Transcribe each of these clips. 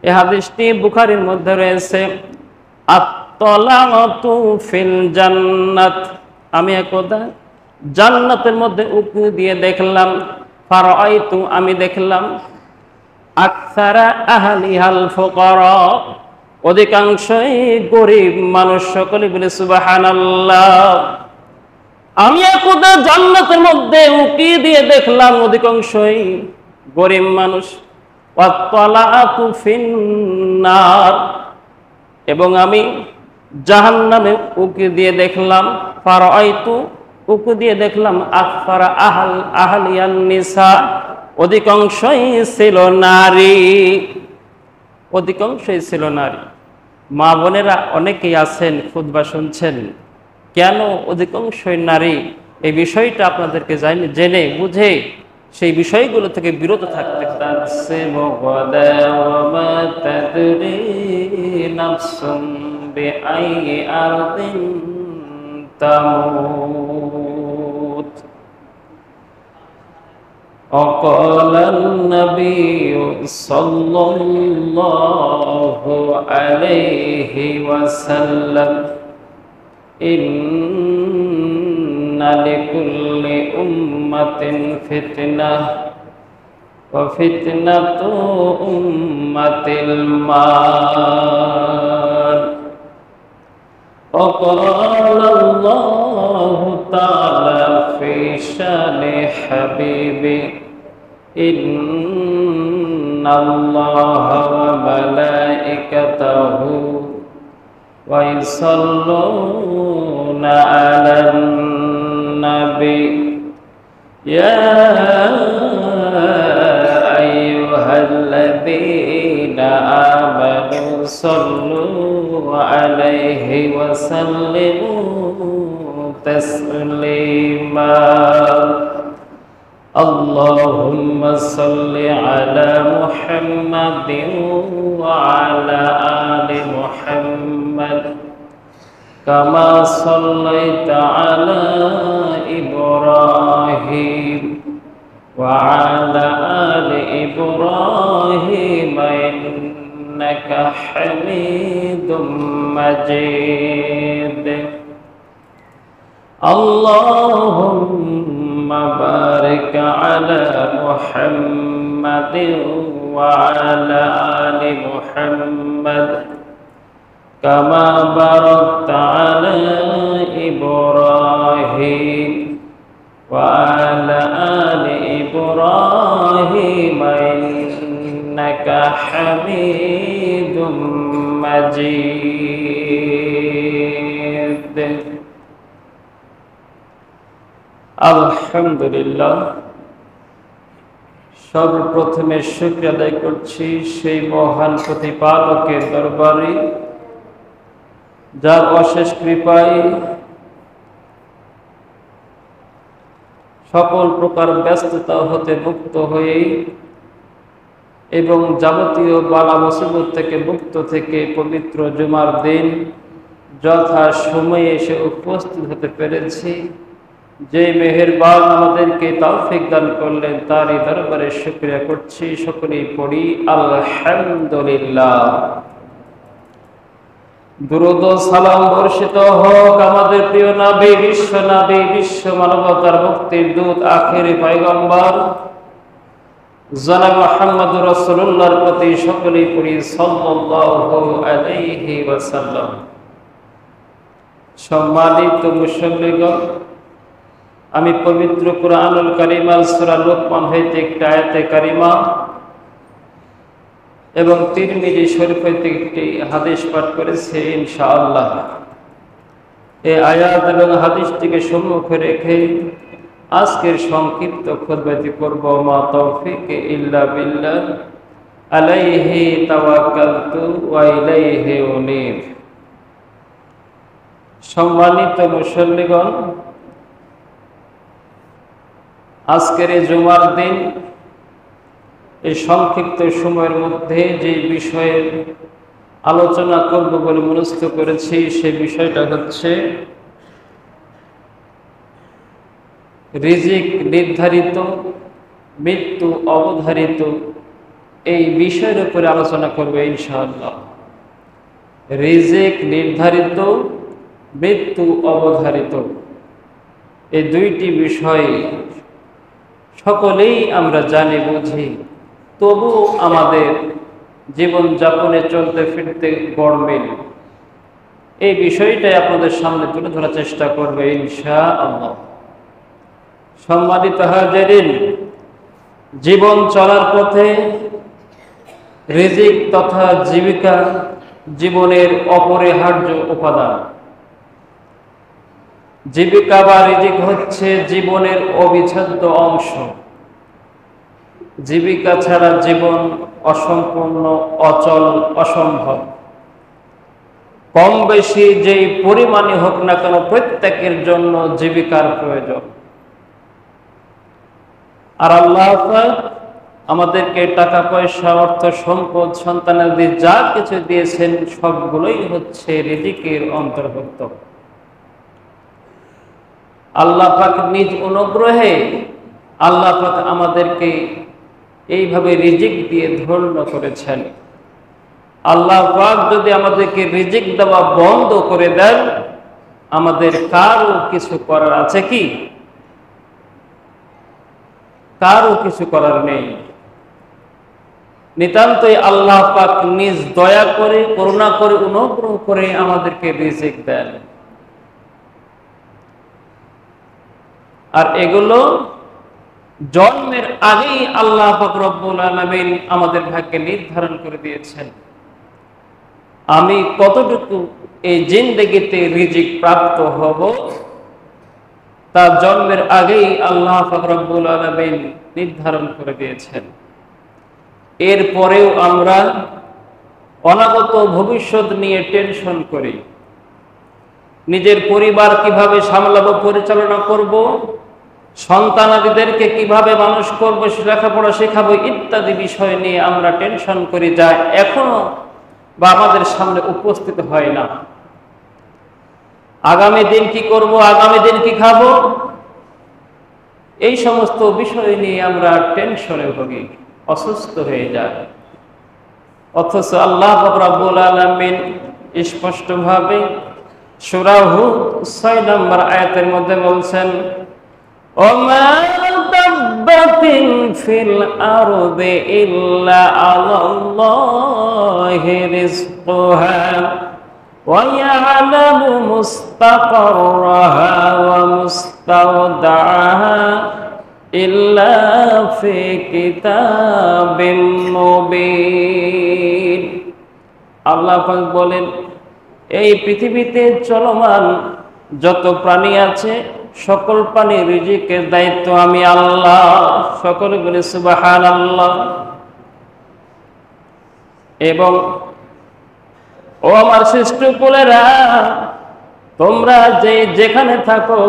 এই হাদিসটি বুখারীর মধ্যে রয়েছে। আত-তালাআতু ফিল জান্নাত, আমি একদা জান্নাতের মধ্যে উঁকি দিয়ে দেখলাম, ফারাআইতু, আমি দেখলাম, আকসারা আহলিহাল ফুকারা, অধিকাংশই গরিব মানুষ। সকলে বলে সুবহানাল্লাহ। আমি একদা জান্নাতের মধ্যে উঁকি দিয়ে দেখলাম অধিকাংশই গরিব মানুষ। ওয়াত-তালাআতু ফিন-নার, এবং আমি জাহান্নামে উঁকি দিয়ে দেখলাম, ফারাআইতু, উঁকি দিয়ে দেখলাম, আকসারা আহলিয়ান নিসা, অধিকাংশই ছিল নারী, অধিকাংশই ছিল নারী। মা বোনেরা অনেকেই আছেন, খুতবা শুনছেন, কেন অধিকাংশই নারী, এই বিষয়টা আপনাদেরকে জেনে বুঝে সেই বিষয়গুলো থেকে বিরত থাকতে وقال النبي صلى الله عليه وسلم إن لكل أمة فتنة وفتنة أمة المال وقال الله تعالى في شان حبيبه إن الله وملائكته ويصلون على النبي يا أيها الذين آمنوا صلوا عليه وسلموا تسليما اللهم صل على محمد وعلى آل محمد كما صليت على إبراهيم وعلى آل إبراهيم إنك حميد مجيد اللهم بارك على محمد وعلى آل محمد كما باركت على إبراهيم وعلى آل إبراهيم إنك حميد مجيد আলহামদুলিল্লাহ। সর্বপ্রথমে শুকরিয়া আদায় করছি সেই মহান প্রতিপালকের দরবারে, যার অশেষ কৃপায় সকল প্রকার ব্যস্ততা হতে মুক্ত হয়ে এবং যাবতীয় বালা মুসিবত থেকে মুক্ত থেকে পবিত্র জুমার দিন যথা সময়ে এসে উপস্থিত হতে পেরেছি। যে মেহেরবান আমাদেরকে তৌফিক দান করলেন, তারই দরবারে শুকরিয়া করছি। সকলেই পড়ি আলহামদুলিল্লাহ। দুরূদ ও সালাম বর্ষিত হোক আমাদের প্রিয় নবী, বিশ্ব নবী, বিশ্ব মানবতার মুক্তির দূত, আখিরি পয়গম্বর জনাব মুহাম্মদুর রাসূলুল্লাহর প্রতি। সকলেই পড়ি সাল্লাল্লাহু আলাইহি ওয়াসাল্লাম। সম্মানিত মুসল্লিগণ, আমি পবিত্র কুরআনুল কারীমের সূরা লুকমান হইতে একটি আয়াতে কারিমা এবং তিরমিজি শরীফ হইতে একটি হাদিস পাঠ করেছি ইনশাআল্লাহ। এই আয়াত এবং হাদিসটিকে সম্মুখে রেখে আজকের সংক্ষিপ্ত খুতবাটি করব। মা তৌফিক ইল্লা বিল্লাহ, আলাইহি তাওয়াক্কালতু ওয়া ইলাইহি উনীব। সম্মানিত মুসল্লিগণ, আজকের এই জুমার দিন এই সংক্ষিপ্ত সময়ের মধ্যে যে বিষয়ে আলোচনা করব বলে মনস্থ করেছি, সেই বিষয়টা হচ্ছে রিজিক নির্ধারিত, মৃত্যু অবধারিত, এই বিষয়ের উপরে আলোচনা করবে ইনশাআল্লাহ। রিজিক নির্ধারিত, মৃত্যু অবধারিত, এই দুইটি বিষয় সকলেই আমরা জানি বুঝি, তবু আমাদের জীবন যাপনে চলতে ফিরতে গড়মিল। এই বিষয়টাই আপনাদের সামনে তুলে ধরার চেষ্টা করবে ইনশাআল্লাহ। সম্মানিত হাজিরিন, জীবন চলার পথে রিজিক তথা জীবিকা জীবনের অপরিহার্য উপাদান। জীবিকা বা রিজিক হচ্ছে জীবনের অবিচ্ছেদ্য অংশ। জীবিকা ছাড়া জীবন অসম্পূর্ণ, অচল, অসম্ভব। কম বেশি যেই পরিমাণই হোক না কেন, প্রত্যেকের জন্য জীবিকার প্রয়োজন। আর আল্লাহ আমাদেরকে টাকা পয়সা, অর্থ সম্পদ, সন্তানাদি যা কিছু দিয়েছেন সবগুলোই হচ্ছে রিজিকের অন্তর্ভুক্ত। আল্লাহ পাক নিজ অনুগ্রহে আল্লাহ পাক আমাদেরকে এইভাবে রিজিক দিয়ে ধন্য করেছেন। আল্লাহ পাক যদি আমাদেরকে রিজিক দেওয়া বন্ধ করে দেন, আমাদের কারও কিছু করার আছে কি? কারও কিছু করার নেই। নিতান্তই আল্লাহ পাক নিজ দয়া করে, করুণা করে, অনুগ্রহ করে আমাদেরকে রিজিক দেন। আর এগুলো জন্মের আগেই আল্লাহ পাক রব্বুল আলামিন আমাদের ভাগ্যে নির্ধারণ করে দিয়েছেন। আমি কতটুকু এই জিন্দেগিতে রিজিক প্রাপ্ত হব, তা জন্মের আগেই আল্লাহ পাক রব্বুল আলামিন নির্ধারণ করে দিয়েছেন। এরপরেও আমরা অনাগত ভবিষ্যৎ নিয়ে টেনশন করি। নিজের পরিবার কিভাবে সামলাবো, পরিচালনা করব, সন্তানাদিদেরকে কিভাবে মানুষ করব, লেখাপড়া শেখাবো ইত্যাদি বিষয় নিয়ে আমরা টেনশন করি, যা এখনো বা আমাদের সামনে উপস্থিত হয় না। আগামী দিন কি করব, আগামী দিন কি খাবো, এই সমস্ত বিষয় নিয়ে আমরা টেনশনে ভুগি, অসুস্থ হয়ে যায়। অথচ আল্লাহ রাব্বুল আলামিন স্পষ্টভাবে সূরা হুদ 6 নম্বর আয়াতের মধ্যে বলছেন, ওমা দাব্বাতিন ফিল আরদি ইল্লা আলাল্লাহি রিজকুহা ওয়া ইয়ালামু মুস্তাকাররাহা ওয়া মুস্তাওদাআহা ইল্লা ফি কিতাবিম মুবিন। আল্লাহ পাক বলেন, এই পৃথিবীতে চলমান যত প্রাণী আছে, সকল প্রাণীর রিজিকের দায়িত্ব আমি আল্লাহ। সকলে বলে সুবহানাল্লাহ। এবং ও আমার শ্রেষ্ঠ কুলেরা, তোমরা যেখানে থাকো,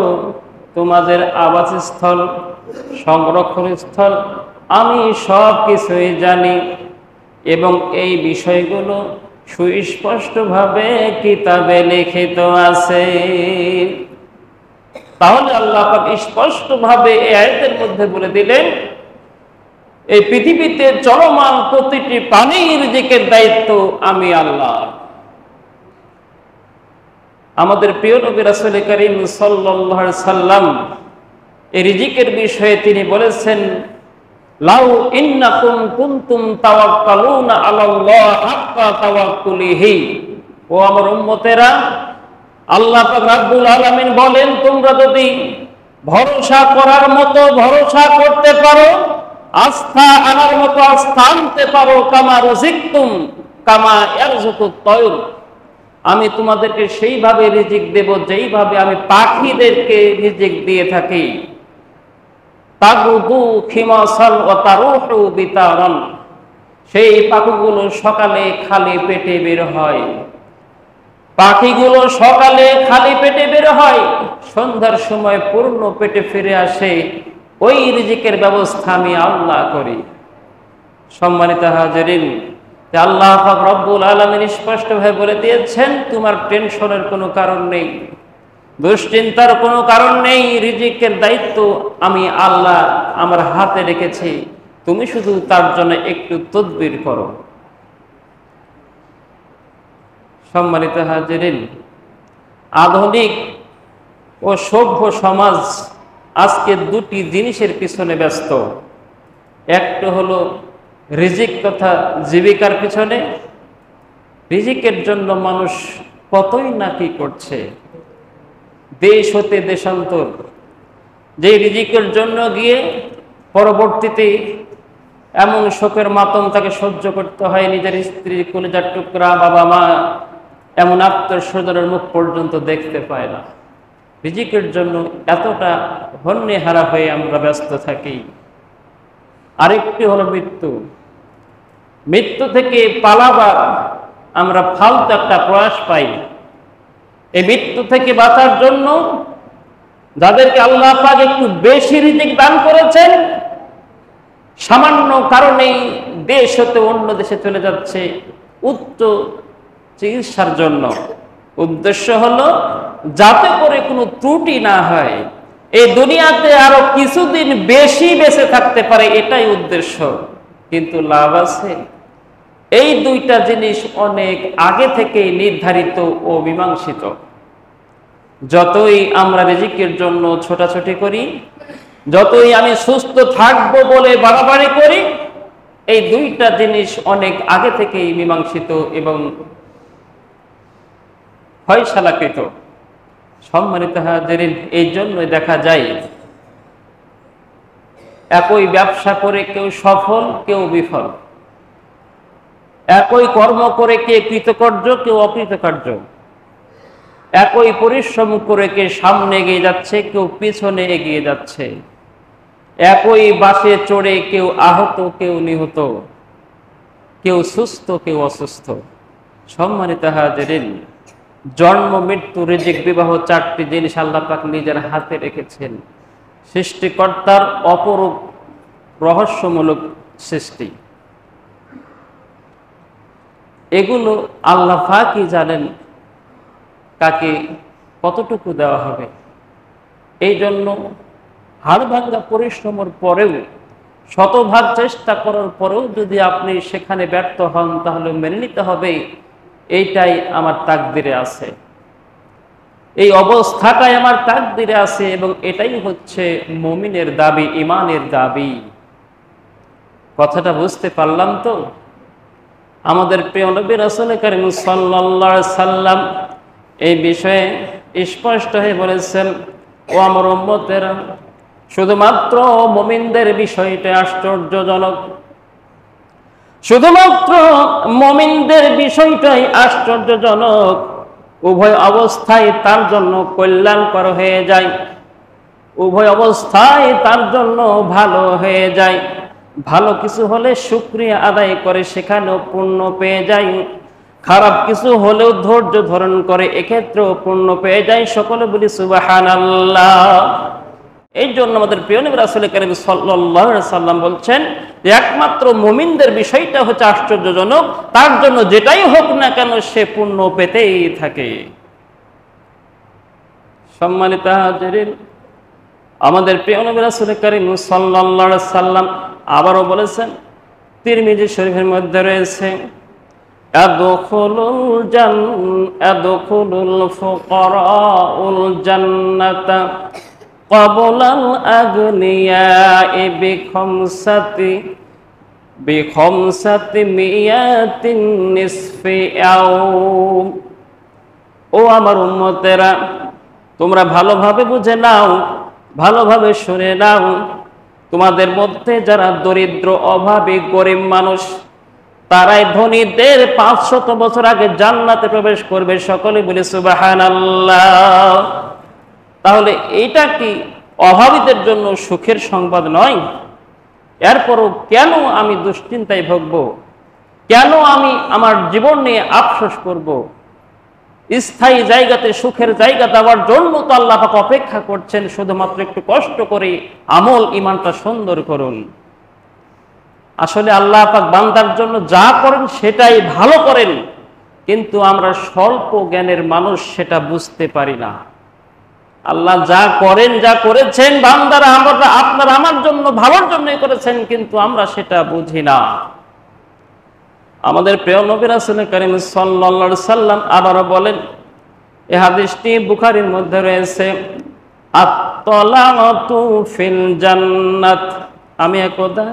তোমাদের আবাসস্থল, সংরক্ষণ স্থল, আমি সব কিছুই জানি এবং এই বিষয়গুলো সুস্পষ্টভাবে কিতাবে লিখিত আছে। তাহলে আল্লাহ পাক স্পষ্টভাবে এই আয়াতের মধ্যে বলে দিলেন, এই পৃথিবীতে চলমান প্রতিটি প্রাণীর রিজিকের দায়িত্ব আমি আল্লাহ। আমাদের প্রিয় নবী রাসূল করিম সাল্লাল্লাহু আলাইহি সাল্লাম এই রিজিকের বিষয়ে তিনি বলেছেন, লাউ ইন্নাকুম কুনতুম তাওয়াক্কালুনা আলাল্লাহ হাক্কা তাওয়াক্কুলিহি। ও আমার উম্মতেরা, আল্লাহ পাক রব্বুল আলামিন বলেন, তোমরা যদি ভরসা করার মতো ভরসা করতে পারো, আস্থা আনার মতো আস্থা আনতে পারো, কামা রুজিকতুম কামা ইয়ারযুকুত তায়র, আমি তোমাদেরকে সেইভাবে রিজিক দেব যেইভাবে আমি পাখিদেরকে রিজিক দিয়ে থাকি। তাগুদু খিমাসাল ওয়া তারুহু বিতারান, সেই পাখিগুলো সকালে খালি পেটে বের হয়। পাখিগুলো সকালে খালি পেটে বের হয়, সন্ধ্যার সময় পূর্ণ পেটে ফিরে আসে। ওই রিজিকের ব্যবস্থা আমি আল্লাহ করি। সম্মানিত হাজিরিন, আল্লাহ পাক রব্বুল আলামিন স্পষ্টভাবে বলে দিয়েছেন, তোমার টেনশনের কোনো কারণ নেই, দুশ্চিন্তার কোনো কারণ নেই। রিজিকের দায়িত্ব আমি আল্লাহ আমার হাতে রেখেছি, তুমি শুধু তার জন্য একটু তদবির করো। সম্মানিত হাজিরিন, আধুনিক ও সভ্য সমাজ আজকে দুটি জিনিসের পিছনে ব্যস্ত। একটা হলো রিজিক তথা জীবিকার পিছনে। রিজিকের জন্য মানুষ কতই না কি করছে, দেশ হতে দেশান্তর। যে রিজিকের জন্য গিয়ে পরবর্তীতে এমন শোকের মাতম তাকে সহ্য করতে হয়, নিজের স্ত্রী, কলিজার টুকরা, বাবা মা, এমন আত্মীয় স্বজনের মুখ পর্যন্ত দেখতে পায় না। রিজিকের জন্য এতটা হন্যেহারা হয়ে আমরা ব্যস্ত থাকি। আরেকটি হলো মৃত্যু। মৃত্যু থেকে পালাবার আমরা ফালতু একটা প্রয়াস পাই। এই মৃত্যু থেকে বাঁচার জন্য যাদেরকে আল্লাহ পাক একটু বেশি রিজিক দান করেছেন, সামান্য কারণেই দেশ হতে অন্য দেশে চলে যাচ্ছে উচ্চ চিকিৎসার জন্য। উদ্দেশ্য হলো যাতে করে কোনো ত্রুটি না হয়, এই দুনিয়াতে আরো কিছুদিন বেশি বেঁচে থাকতে পারে, এটাই উদ্দেশ্য। কিন্তু লাভ আছে? এই দুইটা জিনিস অনেক আগে থেকেই নির্ধারিত ও মীমাংসিত। যতই আমরা রিজিকের জন্য ছোটাছুটি করি, যতই আমি সুস্থ থাকবো বলে বাড়াবাড়ি করি, এই দুইটা জিনিস অনেক আগে থেকেই মীমাংসিত এবং ফয়সালাকৃত। সম্মানিত হাজিরিন, এই জন্যই দেখা যায় একই ব্যবসা করে কেউ সফল, কেউ বিফল। একই কর্ম করে কে কৃতকার্য, কেউ অকৃতকার্য। একই পরিশ্রম করে কে সামনে এগিয়ে যাচ্ছে, কেউ পিছনে এগিয়ে যাচ্ছে। একই বাসে চড়ে কেউ আহত, কেউ নিহত, কেউ সুস্থ, কেউ অসুস্থ। সম্মানিত হাজিরিন, জন্ম, মৃত্যু, রিজিক, বিবাহ, চারটি জিনিস আল্লাহ পাক নিজের হাতে রেখেছেন। সৃষ্টিকর্তার অপরূপ রহস্যমূলক সৃষ্টি। এগুলো আল্লাহ পাকই জানেন কাকে কতটুকু দেওয়া হবে। এই জন্য হাড় ভাঙ্গা পরিশ্রমের পরেও, শতভাগ চেষ্টা করার পরেও যদি আপনি সেখানে ব্যর্থ হন, তাহলে মেনে নিতে হবে এইটাই আমার তাকদিরে আছে, এই অবস্থাটাই আমার তাকদিরে আছে, এবং এটাই হচ্ছে মুমিনের দাবি, ঈমানের দাবি। কথাটা বুঝতে পারলাম তো? আমাদের প্রিয় নবী রাসূল কারীম সাল্লাল্লাহু আলাইহি সাল্লাম এই বিষয়ে স্পষ্ট হয়ে বলেছেন, ও আমার উম্মতেরা, শুধুমাত্র মুমিনদের বিষয়টা আশ্চর্যজনক। শুধুমাত্র মুমিনদের বিষয়টাই আশ্চর্যজনক। উভয় অবস্থায় তার জন্য কল্যাণকর হয়ে যায়, উভয় অবস্থায় তার জন্য ভালো হয়ে যায়। ভালো কিছু হলে শুকরিয়া আদায় করে, সেখানেও পুণ্য পেয়ে যায়। খারাপ কিছু হলেও ধৈর্য ধারণ করে, এক্ষেত্রেও পুণ্য পেয়ে যায়। সকলে বলি সুবহানাল্লাহ। এই জন্য আমাদের প্রিয় নবী রাসূল কারীম সাল্লাল্লাহু আলাইহি সাল্লাম বলছেন যে একমাত্র মুমিনদের বিষয়টা হচ্ছে আশ্চর্যজনক, তার জন্য যেটাই হোক না কেন সে পুণ্য পেতেই থাকে। সম্মানিত হাজিরিন, আমাদের প্রিয় নবী রাসূল কারীম সাল্লাল্লাহু আলাইহি সাল্লাম আবারও বলেছেন, তিরমিজি শরীফের মধ্যে রয়েছে, আদখুলুল ফুকারাউল জান্নাতা ক্বাবলাল আগনিয়াই বিখামসাতি মিয়াতিন নিসফি ইয়াউম। ও আমার উম্মতেরা, তোমরা ভালোভাবে বুঝে নাও, ভালোভাবে শুনে নাও, তোমাদের মধ্যে যারা দরিদ্র, অভাবী, গরিব মানুষ, তারাই ধনীদের 500 বছর আগে জান্নাতে প্রবেশ করবে। সকলে বলে সুবহানাল্লাহ। তাহলে এটা কি অভাবীদের জন্য সুখের সংবাদ নয়? এরপরও কেন আমি দুশ্চিন্তায় ভুগব? কেন আমি আমার জীবন নিয়ে আফসোস করব? স্থায়ী জায়গাতে, সুখের জায়গা দেওয়ার জন্য তো আল্লাহ পাক অপেক্ষা করছেন। শুধুমাত্র একটু কষ্ট করে আমল ইমানটা সুন্দর করুন। আসলে আল্লাহ পাক বান্দার জন্য যা করেন সেটাই ভালো করেন, কিন্তু আমরা স্বল্প জ্ঞানের মানুষ সেটা বুঝতে পারি না। আল্লাহ যা করেন, যা করেছেন বান্দারা আমরা আপনার আমার জন্য ভালোর জন্যই করেছেন, কিন্তু আমরা সেটা বুঝি না। আমাদের প্রিয় নবী রাসূল করিম সাল্লাল্লাহু আলাইহি সাল্লাম আবারও বলেন, এই হাদিসটি বুখারীর মধ্যে রয়েছে, আত-তালাআতু ফিল জান্নাত, আমি একদা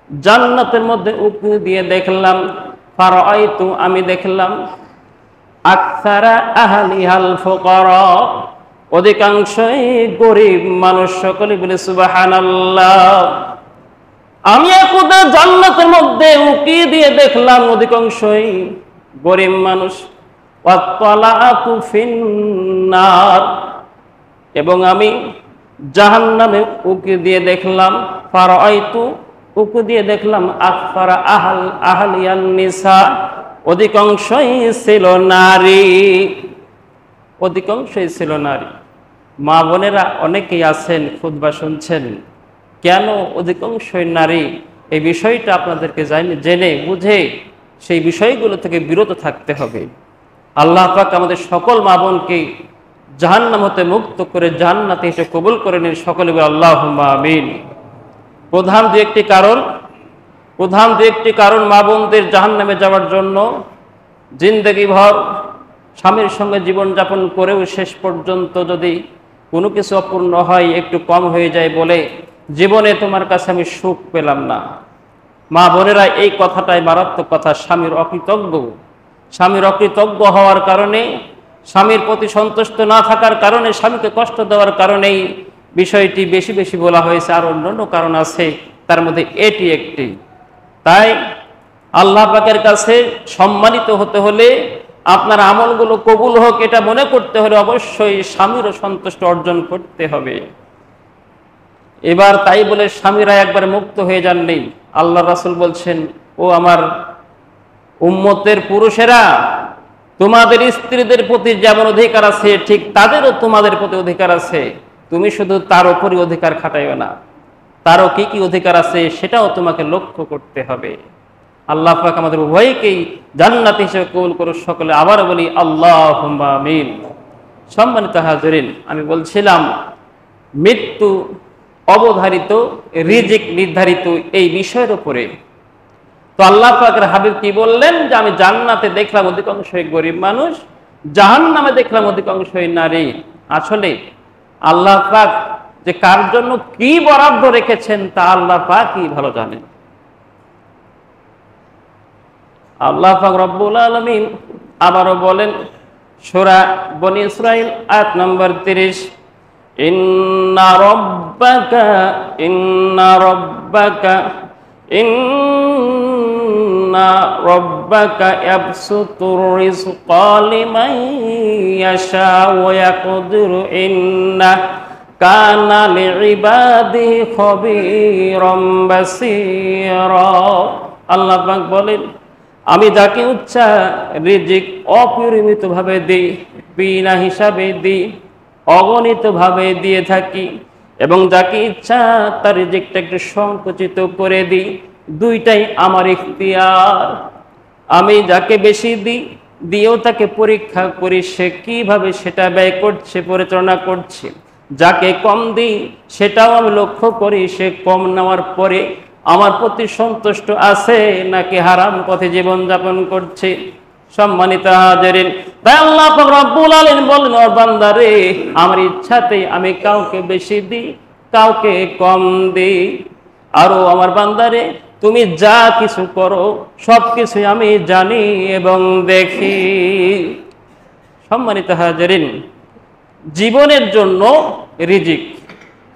জান্নাতের মধ্যে উঁকি দিয়ে দেখলাম, ফারাআইতু, আমি দেখলাম, আকসারা আহলিহাল ফুকারা, অধিকাংশই গরিব মানুষ। সকলে বলে সুবহানাল্লাহ। আমি একদা জান্নাতের মধ্যে উঁকি দিয়ে দেখলাম অধিকাংশই গরিব মানুষ। ওয়াত-তালাআতু ফিন-নার, এবং আমি জাহান্নামে উঁকি দিয়ে দেখলাম, ফারাআইতু, উঁকি দিয়ে দেখলাম, আকসারা আহলিয়ান নিসা, অধিকাংশই ছিল নারী, অধিকাংশই ছিল নারী। মা বোনেরা অনেকেই আছেন খুতবা শুনছেন, কেন অধিকাংশই নারী? এই বিষয়টা আপনাদেরকে জেনে বুঝে সেই বিষয়গুলো থেকে বিরত থাকতে হবে। আল্লাহ পাক আমাদের সকল মা বোনকে জাহান্নাম হতে মুক্ত করে জান্নাতে এসে কবুল করে নিন। সকলে বলে আল্লাহুম্মা আমিন। প্রধান দু একটি কারণ মা বোনদের জাহান্নামে যাওয়ার জন্য, জিন্দেগি ভর স্বামীর সঙ্গে জীবনযাপন করেও শেষ পর্যন্ত যদি কোনো কিছু অপূর্ণ হয়, একটু কম হয়ে যায় বলে জীবনে তোমার কাছে আমি সুখ পেলাম না। মা বোনেরা, এই কথাটাই মারাত্মক কথা। স্বামীর অকৃতজ্ঞ হওয়ার কারণে, স্বামীর প্রতি সন্তুষ্ট না থাকার কারণে, স্বামীকে কষ্ট দেওয়ার কারণেই বিষয়টি বেশি বেশি বলা হয়েছে। আর অন্যান্য কারণ আছে, তার মধ্যে এটি একটি। তাই আল্লাহ পাকের কাছে সম্মানিত হতে হলে, আপনার আমলগুলো কবুল হোক এটা মনে করতে হলে অবশ্যই স্বামীরও সন্তুষ্ট অর্জন করতে হবে। এবার তাই বলে স্বামীরা একবার মুক্ত হয়ে যাননি। আল্লাহ রাসূল বলছেন, ও আমার উম্মতের পুরুষেরা, তোমাদের স্ত্রীদের প্রতি যেমন অধিকার আছে, ঠিক তাদেরও তোমাদের প্রতি অধিকার আছে। তুমি শুধু তার উপরই অধিকার খাটাইও না, তারও কি কি অধিকার আছে সেটাও তোমাকে লক্ষ্য করতে হবে। আল্লাহ পাক আমাদের উভয়কেই জান্নাতি হিসেবে কবুল করুন। সকলে আবার বলি আল্লাহুম্মা আমিন। সম্মানিত হাজিরিন, আমি বলছিলাম মৃত্যু অবধারিত, রিজিক নির্ধারিত, এই বিষয়ের উপরে। তো আল্লাহ পাকের হাবিব কি বললেন, যে আমি জান্নাতে দেখলাম অধিকাংশই গরিব মানুষ, জাহান্নামে দেখলাম অধিকাংশই নারী। আসলে আল্লাহ পাক যে কার জন্য কি বরাদ্দ রেখেছেন তা আল্লাহ পাকই ভালো জানেন। আল্লাহ পাক রব্বুল আলামিন আবারও বলেন, সূরা বনী ইসরাঈল আয়াত নম্বর 30, ইন্না রাব্বাকা ইয়াবসুতুর রিজকা লিমান ইয়াশাউ ওয়া ইয়াকদিরু ইন্না কানা লিইবাদিহি খবীরাম বাসীরা। আল্লাহ পাক বলেন, আমি যাকে ইচ্ছা রিজিক অপরিমিতভাবে দিই, বিনা হিসাবে দিই, অগণিতভাবে দিয়ে থাকি, এবং যাকে ইচ্ছা তার রিজিকটা একটু সংকুচিত করে দিই। দুইটাই আমার ইখতিয়ার। আমি যাকে বেশি দিয়েও তাকে পরীক্ষা করি সে কিভাবে সেটা ব্যয় করছে, পরিচালনা করছে। যাকে কম দিই সেটাও আমি লক্ষ্য করি সে কম নেওয়ার পরে আমার প্রতি সন্তুষ্ট আছে নাকি হারাম পথে জীবনযাপন করছে। সম্মানিত হাজিরিন, তাই আল্লাহ পাক রব্বুল আলামিন বলেন, ও বান্দারে, আমার ইচ্ছাতেই আমি কাউকে বেশি দিই, কাউকে কম দিই। আরো আমার বান্দারে, তুমি যা কিছু করো সব কিছুই আমি জানি এবং দেখি। সম্মানিত হাজিরিন, জীবনের জন্য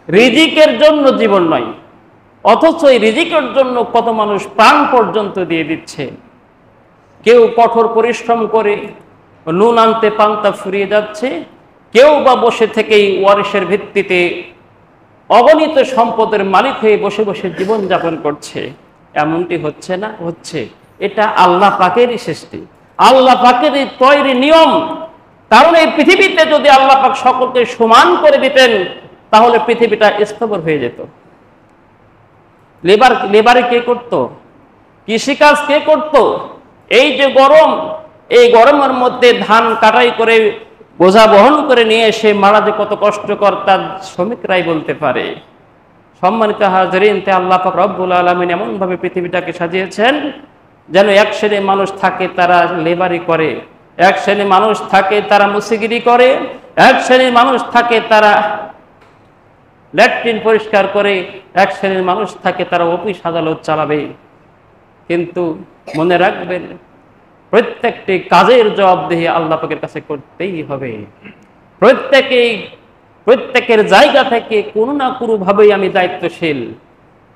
রিজিকের জন্য জীবন নয়, অথচ এই রিজিকের জন্য কত মানুষ প্রাণ পর্যন্ত দিয়ে দিচ্ছে। কেউ কঠোর পরিশ্রম করে নুন আনতে পান্তা ফুরিয়ে যাচ্ছে, কেউ বা বসে থেকেই ওয়ারিশের ভিত্তিতে অগণিত সম্পদের মালিক হয়ে বসে বসে জীবনযাপন করছে। এমনটি হচ্ছে না? হচ্ছে। এটা আল্লাহ পাকেরই সৃষ্টি, আল্লাহ পাকেরই তৈরি নিয়ম। কারণ এই পৃথিবীতে যদি আল্লাহ পাক সকলকে সমান করে দিতেন তাহলে পৃথিবীটা স্থবির হয়ে যেত। লেবারে কে করত? কৃষিকাজ কে করত? এই যে গরম, এই গরমের মধ্যে ধান কাটাই করে বোঝা বহন করে নিয়ে এসে মারা যে কত কষ্টকর তার শ্রমিকরাই বলতে পারে। সম্মানিত হাজরিন, তে আল্লাহ পাক রব্বুল আলামিন এমন ভাবে পৃথিবীটাকে সাজিয়েছেন যেন এক শ্রেণীর মানুষ থাকে তারা লেবারি করে, এক শ্রেণীর মানুষ থাকে তারা মুসিগিরি করে, এক শ্রেণীর মানুষ থাকে তারা ল্যাট্রিন পরিষ্কার করে, এক শ্রেণীর মানুষ থাকে তারা অফিস আদালত চালাবে। কিন্তু মনে রাখবেন, প্রত্যেকটি কাজের জবাবদিহি আল্লাহ পাকের কাছে করতেই হবে। প্রত্যেকের জায়গা থেকে কোনো না কোনো ভাবেই আমি দায়িত্বশীল,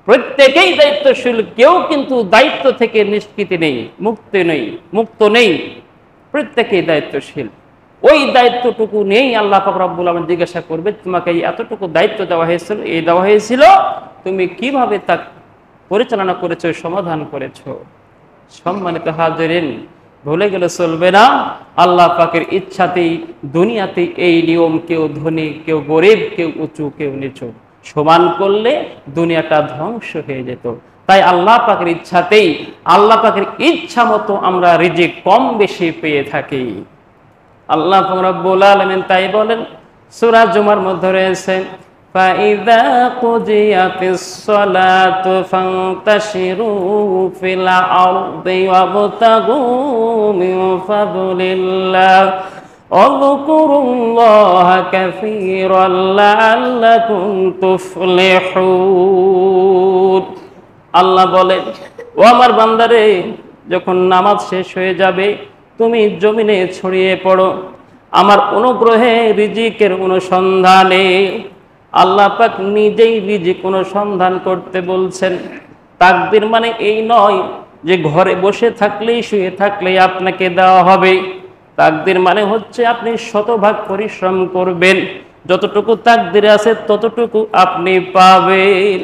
প্রত্যেকেই দায়িত্বশীল। কেউ কিন্তু দায়িত্ব থেকে নিষ্কৃতি নেই, মুক্ত নেই, প্রত্যেকেই দায়িত্বশীল। ওই দায়িত্বটুকু নেই আল্লাহ পাক রব্বুল আলামিন জিজ্ঞাসা করবে, তোমাকে এই এতটুকু দায়িত্ব দেওয়া হয়েছিল, তুমি কিভাবে তা পরিচালনা করেছো, সমাধান করেছো। সম্মানিত হাজিরিন, ভুলে গেলে চলবে না, আল্লাহ পাকের ইচ্ছাতেই দুনিয়াতে এই নিয়ম, কেউ ধনী, কেউ গরিব, কেউ উঁচু, কেউ নিচু, সমান করলে দুনিয়াটা ধ্বংস হয়ে যেত। তাই আল্লাহ পাকের ইচ্ছাতেই, আল্লাহ পাকের ইচ্ছা মতো আমরা রিজিক কম বেশি পেয়ে থাকি। আল্লাহ পাক রব্বুল আলামিন তাই বলেন, সূরা জুমার মধ্যে রয়েছে, فَإِذَا قُضِيَتِ الصَّلَاةُ فَانتَشِرُوا فِي الْأَرْضِ وَابْتَغُوا مِنْ فَضْلِ اللَّهِ واذكروا الله كثيرا لعلكم تفلحون। আল্লাহ বলেন, ও আমার বান্দারে, যখন নামাজ শেষ হয়ে যাবে তুমি জমিনে ছড়িয়ে পড়ো আমার অনুগ্রহে, রিজিকের অনুসন্ধানে। আল্লাহ পাক নিজেই রিজিক অনুসন্ধান করতে বলছেন। তাকদীর মানে এই নয় যে ঘরে বসে থাকলেই, শুয়ে থাকলেই আপনাকে দেওয়া হবে। তাকদীর মানে হচ্ছে আপনি শতভাগ পরিশ্রম করবেন, যতটুকু তাকদীরে আছে ততটুকু আপনি পাবেন।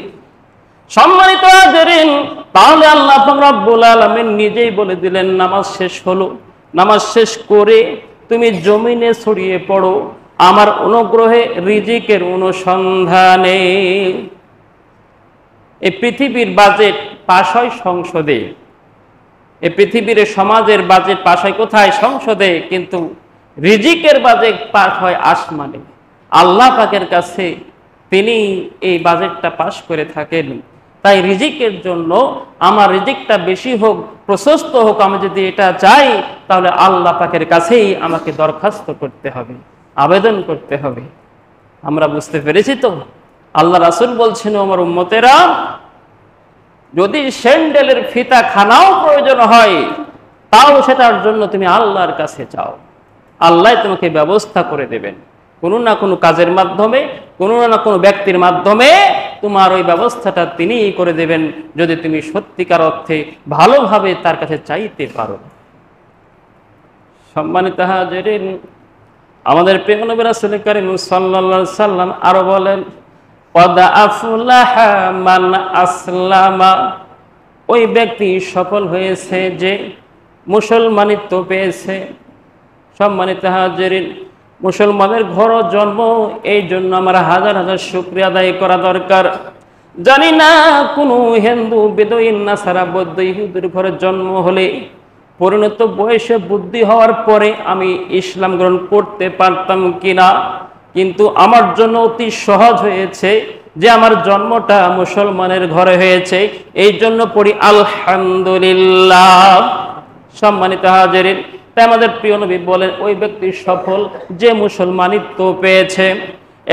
সম্মানিত হাজিরিন, তাহলে আল্লাহ পাক রব্বুল আলামিন নিজেই বলে দিলেন, নামাজ শেষ হলো, নামাজ শেষ করে তুমি জমিনে ছড়িয়ে পড়ো আমার অনুগ্রহে, রিজিকের অনুসন্ধানে। এই পৃথিবীর বাজেট পাস হয় সংসদে, এই পৃথিবীর সমাজের বাজেট পাস হয় কোথায়? সংসদে। কিন্তু রিজিকের বাজেট পাস হয় আসমানে। আল্লাহ পাকের কাছে তিনি এই বাজেটটা পাস করে থাকেন। তাই রিজিকের জন্য আমার রিজিকটা বেশি হোক, প্রশস্ত হোক, আমি যদি এটা চাই, তাহলে আল্লাহ পাকের কাছেই আমাকে দরখাস্ত করতে হবে, আবেদন করতে হবে। আমরা বুঝতে পেরেছি তো? আল্লাহ রাসূল বলছেন, আমার উম্মতেরা, যদি স্যান্ডেলের ফিতা খানাও প্রয়োজন হয়, তাও সেটার জন্য তুমি আল্লাহর কাছে চাও, আল্লাহ তোমাকে ব্যবস্থা করে দেবেন। কোনো না কোনো কাজের মাধ্যমে, কোনো না কোনো ব্যক্তির মাধ্যমে তোমার ওই ব্যবস্থাটা তিনিই করে দেবেন, যদি তুমি সত্যিকার অর্থে ভালোভাবে তার কাছে চাইতে পারো। সম্মানিত হাজিরিন, আমাদের প্রিয় নবী রাসূল কারীম সাল্লাল্লাহু আলাইহি সাল্লাম আরো বলেন, ক্বাদ আফলাহা মান আসলামা। ওই ব্যক্তি সফল হয়েছে যে মুসলমানিত্ব পেয়েছে। সম্মানিত হাজিরিন, মুসলমানের ঘর জন্ম, এই জন্য আমার হাজার হাজার শুকরিয়া আদায় করা দরকার। জানি না কোনো হিন্দু, বেদুইন, নাসারা, বৌদ্ধ, ইহুদির ঘরে জন্ম হলে পরিণত বয়সে বুদ্ধি হওয়ার পরে আমি ইসলাম গ্রহণ করতে পারতাম কিনা, কিন্তু আমার জন্য অতি সহজ হয়েছে যে আমার জন্মটা মুসলমানের ঘরে হয়েছে, এই জন্য পড়ি আলহামদুলিল্লাহ। সম্মানিত হাজিরিন, তাই আমাদের প্রিয় নবী বলেন, ওই ব্যক্তি সফল যে মুসলমানিত্ব পেয়েছে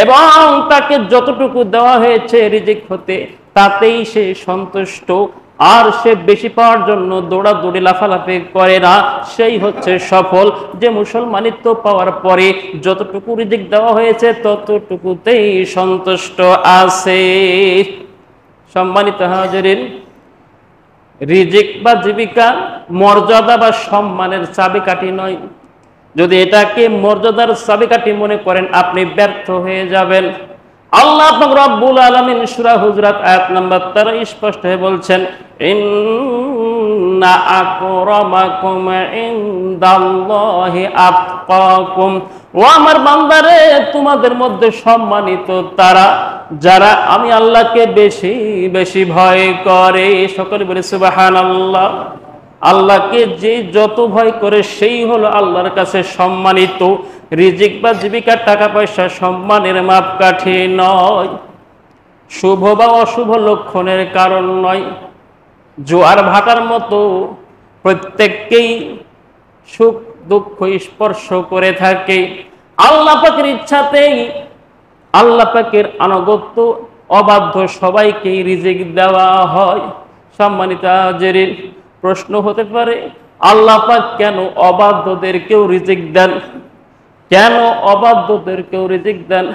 এবং তাকে যতটুকু দেওয়া হয়েছে রিজিক হতে, তাতেই সে সন্তুষ্ট, আর সে বেশি পাওয়ার জন্য দৌড়াদৌড়ি, লাফালাফি করে না, সেই হচ্ছে সফল। যে মুসলমানিত্ব পাওয়ার পরে যতটুকু রিজিক দেওয়া হয়েছে ততটুকুতেই সন্তুষ্ট আছে। সম্মানিত হাজিরিন, রিজিক বা জীবিকা মর্যাদা বা সম্মানের চাবিকাঠি নয়। যদি এটাকে মর্যাদার চাবিকাঠি মনে করেন, আপনি ব্যর্থ হয়ে যাবেন। আল্লাহ পাক রব্বুল আলামিন সূরা হুজরাত আয়াত নাম্বার 13 স্পষ্ট হয়ে বলছেন, ইন্না আকরামাকুম ইনদাল্লাহি আতকাকুম। ও আমার বান্দারে, তোমাদের মধ্যে সম্মানিত তারা যারা আমি আল্লাহকে বেশি বেশি ভয় করে। সকলে বলে সুবহানাল্লাহ। আল্লাহকে যে যত ভয় করে সেই হলো আল্লাহর কাছে সম্মানিত। রিজিক বা জীবিকার টাকা পয়সা সম্মানের মাপকাঠি নয়, শুভ বা অশুভ লক্ষণের কারণ নয়। জোয়ার ভাটার মতো প্রত্যেককেই সুখ দুঃখ স্পর্শ করে থাকে। আল্লাহ পাকের ইচ্ছাতেই, আল্লাহ পাকের আনুগত্য অবাধ্য সবাইকেই রিজিক দেওয়া হয়। সম্মানিত হাজিরিন, প্রশ্ন হতে পারে আল্লাহ পাক কেন অবাধ্যদেরকেও রিজিক দেন? কেন অবাধ্যদেরকেও রিজিক দেন?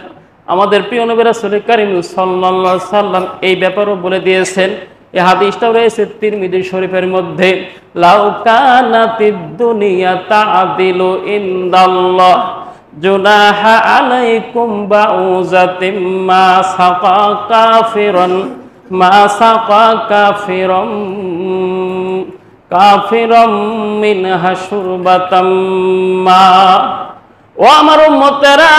আমাদের প্রিয় নবী রাসূল কারীম সাল্লাল্লাহু আলাইহি সাল্লাম এই ব্যাপারও বলে দিয়েছেন। এই হাদিসটাও রয়েছে তিরমিজি শরীফের মধ্যে, লাউ কানাতিদ দুনিয়া তা'দিলু ইনদাল্লাহ জুনাহা আলাইকুম বাউযাতিম মা সাকা কাফিরাম মিনহা শুরবাতাম মা। ও আমার উম্মতেরা,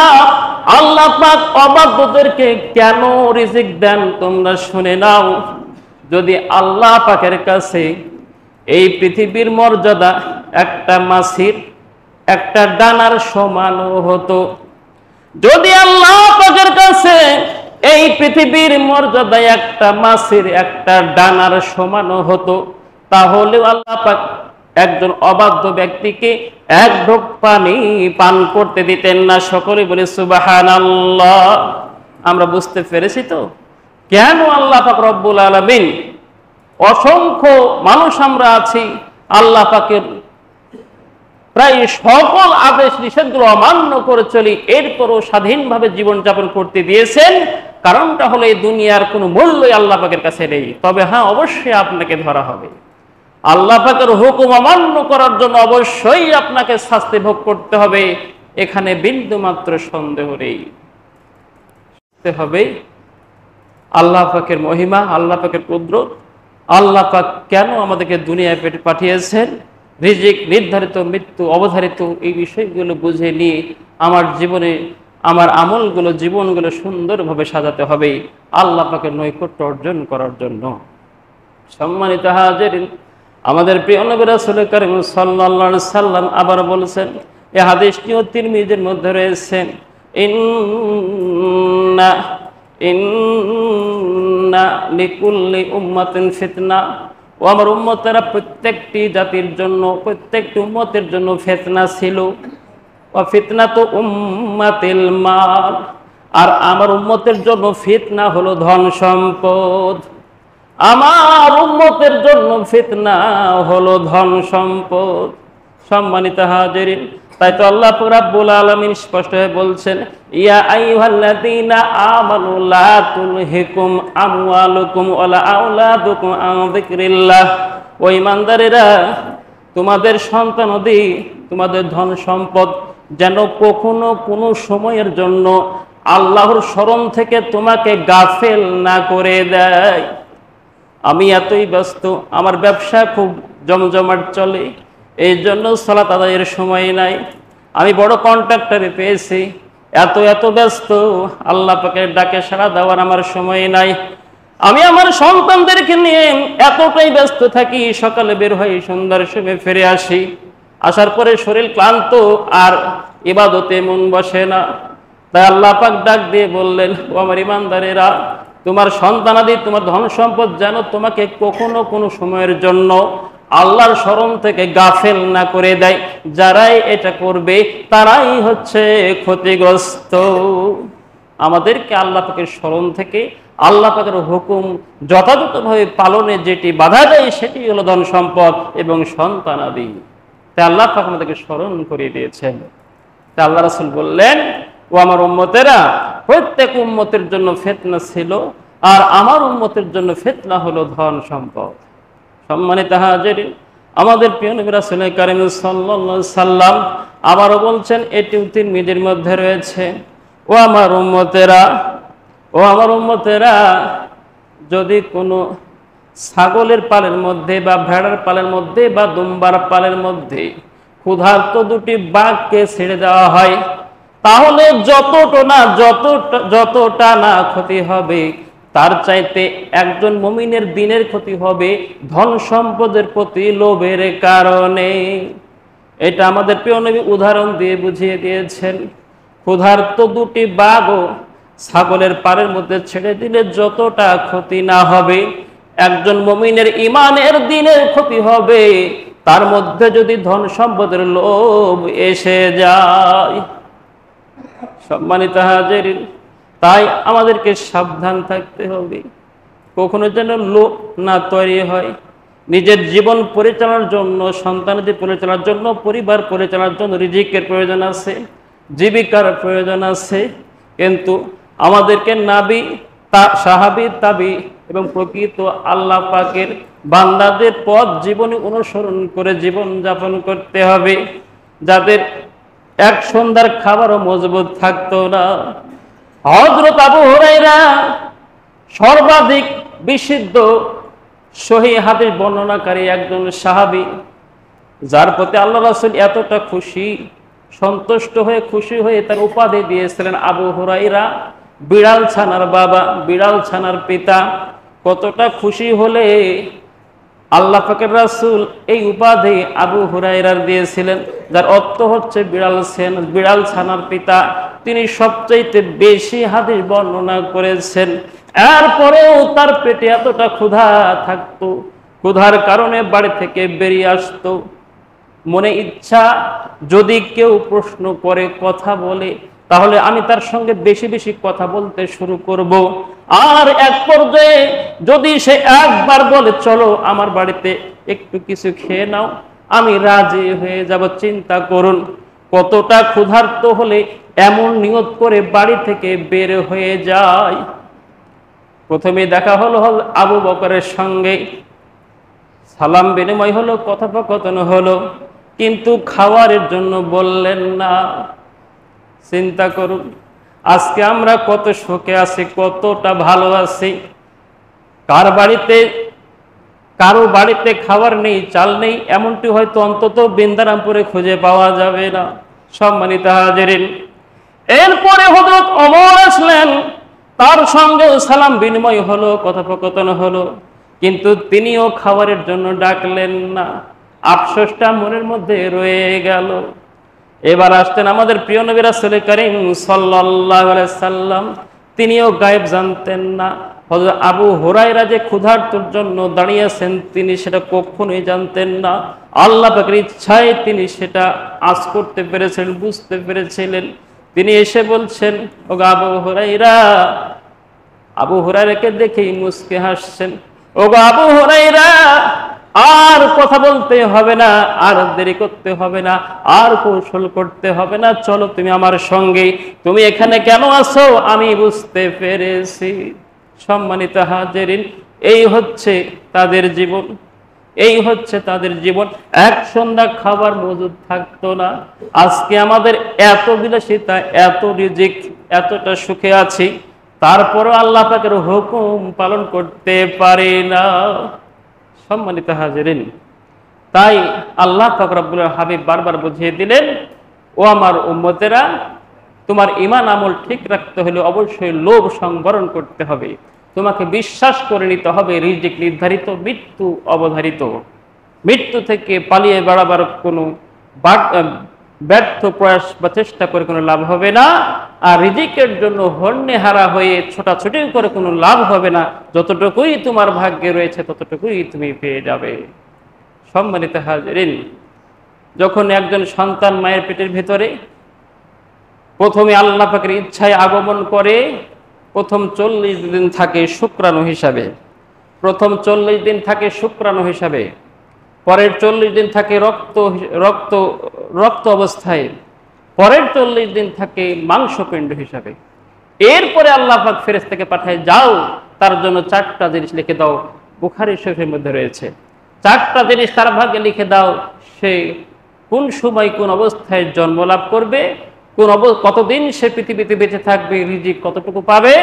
আল্লাহ পাক অবাধ্যদেরকে কেন রিজিক দেন তোমরা শুনে নাও। যদি আল্লাহ পাকের কাছে এই পৃথিবীর মর্যাদা একটা মাছির একটা ডানার সমানও হতো, যদি আল্লাহ পাকের কাছে এই পৃথিবীর মর্যাদা একটা মাছির একটা ডানার সমানও হতো, তাহলেও আল্লাহ পাক একজন অবাধ্য ব্যক্তিকে এক ঢোক পানি পান করতে দিতেন না। সকলে বলে সুবহানাল্লাহ। আমরা বুঝতে পেরেছি তো কেন আল্লাহ পাক রব্বুল আলামিন, অসংখ্য মানুষ আমরা আছি, আল্লাহ পাকের প্রায় সকল আদেশ নিষেধগুলো অমান্য করে চলি, এরপরও স্বাধীনভাবে জীবনযাপন করতে দিয়েছেন। কারণটা হলো এই দুনিয়ার কোনো মূল্যই আল্লাহ পাকের কাছে নেই। তবে হ্যাঁ, অবশ্যই আপনাকে ধরা হবে। আল্লাহ পাকের হুকুম অমান্য করার জন্য অবশ্যই আপনাকে শাস্তি ভোগ করতে হবে, এখানে বিন্দু মাত্র সন্দেহ নেই। হবে আল্লাহ পাকের মহিমা, আল্লাহ পাকের কুদরত, আল্লাহ পাক কেন আমাদেরকে দুনিয়ায় পাঠিয়েছেন, রিজিক নির্ধারিত, মৃত্যু অবধারিত, এই বিষয়গুলো বুঝে নিয়ে আমার জীবনে আমার আমলগুলো, জীবনগুলো সুন্দরভাবে সাজাতে হবে আল্লাহ পাকের নৈকট্য অর্জন করার জন্য। সম্মানিত হাজিরিন, আমাদের প্রিয় নবী রাসূল কারীম সাল্লাল্লাহু আলাইহি সাল্লাম আবার বলেছেন, এই হাদিসটিও তিরমিজির মধ্যে রয়েছে, ইন্না লিকুল্লি উম্মাতিন ফিতনা। ও আমার উম্মতেরা, প্রত্যেকটি জাতির জন্য, প্রত্যেকটি উম্মতের জন্য ফিতনা ছিল। ও ফিতনা তো উম্মাতিল মাল, আর আমার উম্মতের জন্য ফিতনা হলো ধন সম্পদ। আমার উম্মতের জন্য ফিতনা হলো ধন সম্পদ। সম্মানিত হাজিরিন, তাই তো আল্লাহ রাব্বুল আলামিন স্পষ্ট হয়ে বলছেন, ইয়া আইয়ুহাল্লাযীনা আমানু লা তুলহিকুম আমওয়ালুকুম ওয়ালা আওলাদুকুম আন যিকরিল্লাহ। ও ঈমানদারেরা, তোমাদের সন্তানাদি, তোমাদের ধন সম্পদ যেন কখনো কোনো সময়ের জন্য আল্লাহর স্মরণ থেকে তোমাকে গাফেল না করে দেয়। আমি এতই ব্যস্ত, আমার ব্যবসা খুব জমজমাট চলে, এই জন্য সালাত আদায়ের সময় নাই। আমি বড় কন্ট্রাক্টরে পেয়েছি, এত ব্যস্ত, আল্লাহ পাকের ডাকে সাড়া দেওয়ার আমার সময় নাই। আমি আমার সন্তানদেরকে নিয়ে এতটাই ব্যস্ত থাকি, সকালে বের হই, সন্ধ্যার সময় ফিরে আসি, আসার পরে শরীর ক্লান্ত, আর ইবাদতে মন বসে না। তাই আল্লাহ পাক ডাক দিয়ে বললেন, ও আমার ঈমানদারেরা, তোমার সন্তানাদি, তোমার ধন সম্পদ যেন তোমাকে কখনো কোনো সময়ের জন্য আল্লাহর স্মরণ থেকে গাফেল না করে দেয়। যারাই এটা করবে তারাই হচ্ছে ক্ষতিগ্রস্ত। আমাদেরকে আল্লাহ পাকের স্মরণ থেকে, আল্লাহ পাকের হুকুম যথাযথভাবে পালনে যেটি বাধা দেয় সেটি হলো ধন সম্পদ এবং সন্তানাদি। তাই আল্লাহ পাক আমাদেরকে স্মরণ করিয়ে দিয়েছেন। তাই আল্লাহ রাসূল বললেন, ও আমার উম্মতেরা, প্রত্যেক উম্মতের জন্য ফিতনা ছিল, আর আমার উম্মতের জন্য ফিতনা হলো ধন সম্পদ। সম্মানিত হাজিরিন, আমাদের প্রিয় নবী রাসূল কারীম সাল্লাল্লাহু আলাইহি সাল্লাম আবারও বলছেন, এটিও তিরমিজির মধ্যে রয়েছে, ও আমার উম্মতেরা, যদি কোনো ছাগলের পালের মধ্যে বা ভেড়ার পালের মধ্যে বা দুম্বার পালের মধ্যে ক্ষুধার্ত দুটি বাঘকে ছেড়ে দেওয়া হয়, তাহলে যতটা না ক্ষতি হবে, তার চাইতে একজন মুমিনের দিনের ক্ষতি হবে ধন সম্পদের প্রতি লোভের কারণে। এটা আমাদের প্রিয় নবী উদাহরণ দিয়ে বুঝিয়ে দিয়েছেন। ক্ষুধার্ত দুটি বাঘও ছাগলের পাড়ের মধ্যে ছেড়ে দিলে যতটা ক্ষতি না হবে, একজন মুমিনের ইমানের দিনের ক্ষতি হবে তার মধ্যে যদি ধন সম্পদের লোভ এসে যায়। সম্মানিত হাজিরিন, তাই আমাদেরকে সাবধান থাকতে হবে, কখনো যেন লোভ না তৈরি হয়। নিজের জীবন পরিচালনার জন্য, সন্তানদের পরিচালনার জন্য, পরিবার পরিচালনার জন্য রিজিকের প্রয়োজন আছে, জীবিকার প্রয়োজন আছে, কিন্তু আমাদেরকে নাবি, সাহাবী, তাবি এবং প্রকৃত আল্লাহ পাকের বান্দাদের পথ জীবনে অনুসরণ করে জীবন যাপন করতে হবে, যাদের এক সন্ধ্যার খাবারও মজবুত থাকতো না। হযরত আবু হুরায়রা সর্বাধিক বিশুদ্ধ সহিহ হাদিস বর্ণনাকারী একজন সাহাবী, যার প্রতি আল্লাহ রাসূল এতটা সন্তুষ্ট হয়ে খুশি হয়ে তার উপাধি দিয়েছিলেন আবু হুরায়রা, বিড়াল ছানার বাবা, বিড়াল ছানার পিতা। কতটা খুশি হলে আল্লাহ পাকের রাসূল এই উপাধি আবু হুরায়রার দিয়েছিলেন, যার অর্থ হচ্ছে বিড়াল ছানার পিতা। তিনি সবচাইতে বেশি হাদিস বর্ণনা করেছেন। এরপরেও তার পেটে এতটা ক্ষুধা থাকতো, ক্ষুধার কারণে বাড়ি থেকে বেরিয়ে আসতো। মনে ইচ্ছা, যদি কেউ প্রশ্ন করে, কথা বলে, তাহলে আমি তার সঙ্গে বেশি বেশি কথা বলতে শুরু করব। আর এক পর্যায়ে যদি সে একবার বলে, চলো আমার বাড়িতে একটু কিছু খেয়ে নাও, আমি রাজি হয়ে যাব। চিন্তা করুন কতটা ক্ষুধার্ত হলে এমন নিয়ত করে বাড়ি থেকে বের হয়ে যায়। প্রথমে দেখা হলো আবু বকরের সঙ্গে, সালাম বিনিময় হলো, কথোপকথন হলো, কিন্তু খাওয়ারের জন্য বললেন না। চিন্তা করুন, আজকে আমরা কত সুখে আছি, কতটা ভালো আছি। কারো বাড়িতে খাবার নেই, চাল নেই, এমনটি হয়তো অন্তত বৃন্দারামপুরে খুঁজে পাওয়া যাবে না। সম্মানিত হাজিরিন, এরপরে হযরত ওমর আসলেন, তার সঙ্গে সালাম বিনিময় হলো, কথোপকথন হলো, কিন্তু তিনিও খাবারের জন্য ডাকলেন না। আফসোসটা মনের মধ্যে রয়ে গেল। এবার আসতেন আমাদের প্রিয় নবী রাসূল করিম সাল্লাল্লাহু আলাইহি সাল্লাম, তিনিও গায়েব জানতেন না। হযরত আবু হুরায়রা যে ক্ষুধার্তর জন্য দাঁড়িয়েছেন তিনি সেটা কখনোই জানতেন না। আল্লাহ পাকের ইচ্ছায় তিনি সেটা আঁচ করতে পেরেছিলেন, বুঝতে পেরেছিলেন। তিনি এসে বলছেন, ও আবু হুরায়রা, আবু হুরায়রাকে দেখেই মুচকে হাসছেন, ও আবু হুরায়রা, আর কথা বলতে হবে না, আর দেরি করতে হবে না, আর কৌশল করতে হবে না, চলো তুমি আমার সঙ্গে। তুমি এখানে কেন আছো আমি বুঝতে পেরেছি। সম্মানিত হাজিরিন, এই হচ্ছে তাদের জীবন, এই হচ্ছে তাদের জীবন। এক সন্ধ্যা খাবার মজুদ থাকতো না। আজকে আমাদের এত বিলাসিতা, এত রিজিক, এতটা সুখে আছি, তারপরও আল্লাহ পাকের হুকুম পালন করতে পারি না। সম্মানিত হাজিরিন, তাই আল্লাহ পাক রব্বুল হাবিব বারবার বুঝিয়ে দিলেন, ও আমার উম্মতেরা, তোমার ঈমান আমল ঠিক রাখতে হলে অবশ্যই লোভ সংবরণ করতে হবে। তোমাকে বিশ্বাস করে নিতে হবে রিজিক নির্ধারিত, মৃত্যু অবধারিত। মৃত্যু থেকে পালিয়ে বেড়াবার কোনো ব্যর্থ প্রয়াস বা চেষ্টা করে কোনো লাভ হবে না। আর রিজিকের জন্য হন্যেহারা হয়ে ছোটাছুটি করে কোনো লাভ হবে না। যতটুকুই তোমার ভাগ্যে রয়েছে ততটুকুই তুমি পেয়ে যাবে। সম্মানিত হাজিরিন, যখন একজন সন্তান মায়ের পেটের ভিতরে প্রথমে আল্লাহ পাকের ইচ্ছায় আগমন করে, প্রথম 40 দিন থাকে শুক্রাণু হিসাবে, প্রথম 40 দিন থাকে শুক্রাণু হিসাবে, পরের 40 দিন থাকে রক্ত অবস্থায়, পরের 40 দিন থাকে মাংসপিণ্ড হিসাবে। এরপরে আল্লাহ পাক ফেরেশতাকে পাঠায়, যাও তার জন্য 4টা জিনিস লিখে দাও। বুখারী শরীফের মধ্যে রয়েছে, 4টা জিনিস তার ভাগ্যে লিখে দাও। সে কোন সময় কোন অবস্থায় জন্ম লাভ করবে, কতদিন সে পৃথিবীতে বেঁচে থাকবে, রিজিক কতটুকু পাবে,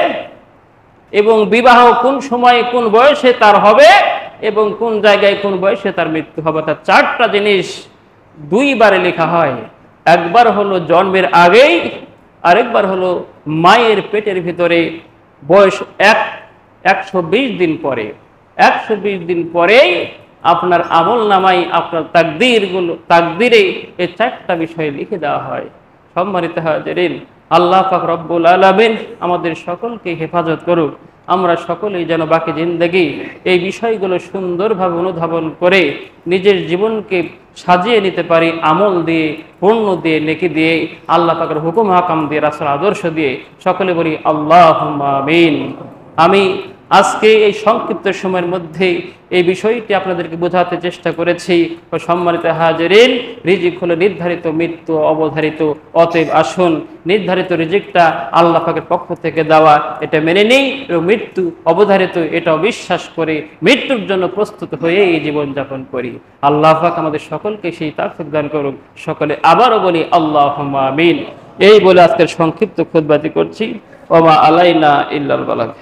এবং বিবাহ কোন সময় কোন বয়সে তার হবে, এবং কোন জায়গায় কোন বয়সে তার মৃত্যু হবে। তার 4টা জিনিস 2 বারে লেখা হয়। একবার হলো জন্মের আগেই, আরেকবার হলো মায়ের পেটের ভিতরে বয়স 120 দিন পরে। 120 দিন পরেই আপনার আমল নামাই আপনার তাকদীরে এই 4টা বিষয় লিখে দেওয়া হয়। সম্মানিত হাজিরিন, আল্লাহ পাক রব্বুল আলামিন আমাদের সকলকে হেফাজত করুক। আমরা সকলেই যেন বাকি জিন্দেগি এই বিষয়গুলো সুন্দরভাবে অনুধাবন করে নিজের জীবনকে সাজিয়ে নিতে পারি, আমল দিয়ে, পূর্ণ দিয়ে, নেকি দিয়ে, আল্লাহ পাকের হুকুম হাকাম দিয়ে, রাসূল আদর্শ দিয়ে। সকলে বলি আল্লাহুম্মা আমিন। আমি আজকে এই সংক্ষিপ্ত সময়ের মধ্যে এই বিষয়টি আপনাদেরকে বোঝাতে চেষ্টা করেছি। সম্মানিত হাজিরিন, রিজিক হলো নির্ধারিত, মৃত্যু অবধারিত। অতএব আসুন নির্ধারিত রিজিকটা আল্লাহ পাকের পক্ষ থেকে দেওয়া, এটা মেনে নেই এবং মৃত্যু অবধারিত এটাও বিশ্বাস করে মৃত্যুর জন্য প্রস্তুত হয়ে এই জীবনযাপন করি। আল্লাহ পাক আমাদের সকলকে সেই তৌফিক দান করুন। সকলে আবারও বলি আল্লাহুম্মা আমিন। এই বলে আজকের সংক্ষিপ্ত খুতবাটি করছি। ওয়া মা আলাইনা ইল্লাল বালাগ।